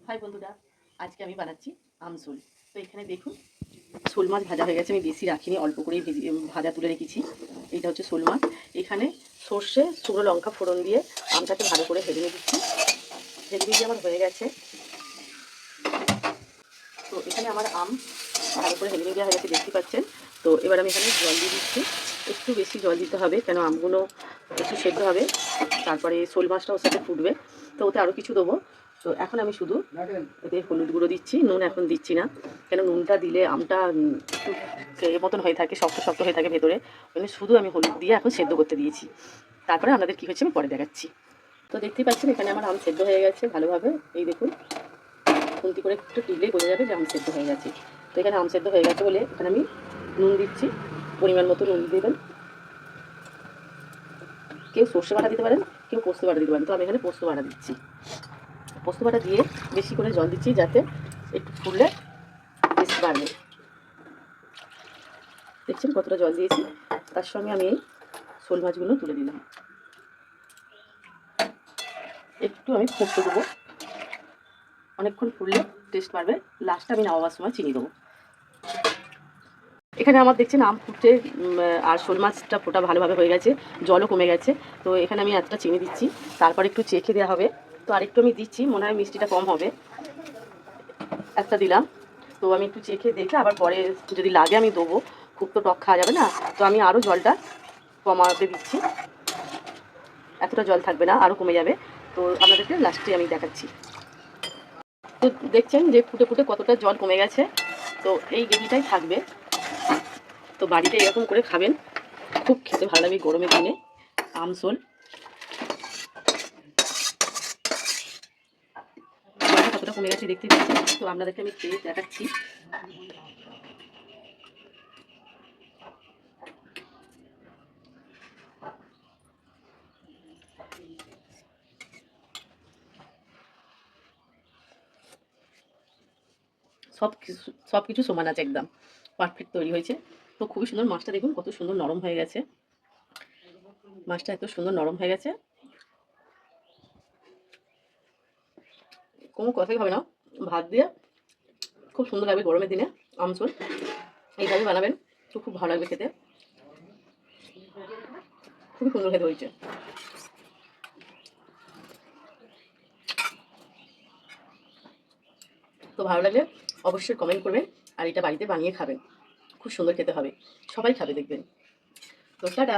High বন্ধুরা, আজকে আমি বানাচ্ছি আমসোল। তো এখানে দেখুন, শোল মাছ ভাজা হয়ে গেছে। আমি বেশি রাখিনি, অল্প করেই ভাজা তুলে রেখেছি। এইটা হচ্ছে শোল মাছ। এখানে সর্ষে, শুকনো লঙ্কা ফোড়ন দিয়ে আমটাকে ভালো করে ভেজে দিচ্ছি। ভেজে দিয়ে আমার হয়ে গেছে। তো এখানে আমার আম ভালো করে ভেজে দেওয়া হয়ে গেছে, দেখতে পাচ্ছেন। তো এবার আমি এখানে জল দিয়ে দিচ্ছি। একটু বেশি জল দিতে হবে, কেন আমগুলো একটু সেদ্ধ হবে, তারপরে শোল মাছটা ওর সাথে ফুটবে। তো ওতে আরও কিছু দেবো। তো এখন আমি শুধু এতে হলুদ গুঁড়ো দিচ্ছি, নুন এখন দিচ্ছি না, কেন নুনটা দিলে আমটা একটু এর মতন হয়ে থাকে, শক্ত শক্ত হয়ে থাকে ভেতরে। ওই শুধু আমি হলুদ দিয়ে এখন সেদ্ধ করতে দিয়েছি। তারপরে আপনাদের কী হচ্ছে আমি পরে দেখাচ্ছি। তো দেখতেই পাচ্ছেন এখানে আমার আম সেদ্ধ হয়ে গেছে ভালোভাবে। এই দেখুন, খুন্তি করে একটু টিপলেই বোঝা যাবে যে আম সেদ্ধ হয়ে গেছে। তো এখানে আম সেদ্ধ হয়ে গেছে বলে এখানে আমি নুন দিচ্ছি, পরিমাণ মতো নুন দেবেন। কেউ সর্ষে বাটা দিতে পারেন, কেউ পোস্ত বাটা দিতে পারেন। তো আমি এখানে পোস্ত বাটা দিচ্ছি। পোস্ত বাটা দিয়ে বেশি করে জল দিচ্ছি, যাতে একটু ফুললে টেস্ট বাড়বে। দেখছেন কতটা জল দিয়েছি। তার সঙ্গে আমি এই শোল মাছগুলো তুলে দিলাম। একটু আমি ফুটতে দেবো, অনেকক্ষণ ফুললে টেস্ট বাড়বে। লাস্টে আমি নামাবার সময় চিনি দেবো। এখানে আমার দেখছেন আম ফুটছে, আর শোল মাছটা ফোটা ভালোভাবে হয়ে গেছে, জলও কমে গেছে। তো এখানে আমি এতটা চিনি দিচ্ছি, তারপর একটু চেখে দেওয়া হবে। তো আরেকটু আমি দিচ্ছি, মনে হয় মিষ্টিটা কম হবে, একটা দিলাম। তো আমি একটু চেখে দেখে আবার পরে যদি লাগে আমি দেবো, খুব তো টক খাওয়া যাবে না। তো আমি আরও জলটা কমাতে দিচ্ছি, এতটা জল থাকবে না, আরও কমে যাবে। তো আপনাদেরকে লাস্টে আমি দেখাচ্ছি। তো দেখছেন যে ফুটে ফুটে কতটা জল কমে গেছে। তো এই গ্রেভিটাই থাকবে। তো বাড়িতে এরকম করে খাবেন, খুব খেতে ভালো লাগবে গরমের দিনে আমসোল। জলটা কতটা কমে গেছে দেখতে পাচ্ছেন। তো আপনাদেরকে আমি খেয়ে দেখাচ্ছি। সব কিছু সমান আছে, একদম পারফেক্ট তৈরি হয়েছে। তো খুবই সুন্দর। মাছটা দেখুন কত সুন্দর নরম হয়ে গেছে। মাছটা এত সুন্দর নরম হয়ে গেছে, কোনো কথাই হবে না। ভাত দিয়ে খুব সুন্দর লাগবে গরমের দিনে আমসোল। এইভাবে বানাবেন তো খুব ভালো লাগবে খেতে, খুবই সুন্দর খেতে হয়েছে। তো ভালো লাগলে অবশ্যই কমেন্ট করবেন, আর এটা বাড়িতে বানিয়ে খাবেন, খুব সুন্দর খেতে হবে। সবাই খাবে দেখবেন। তো টাটা।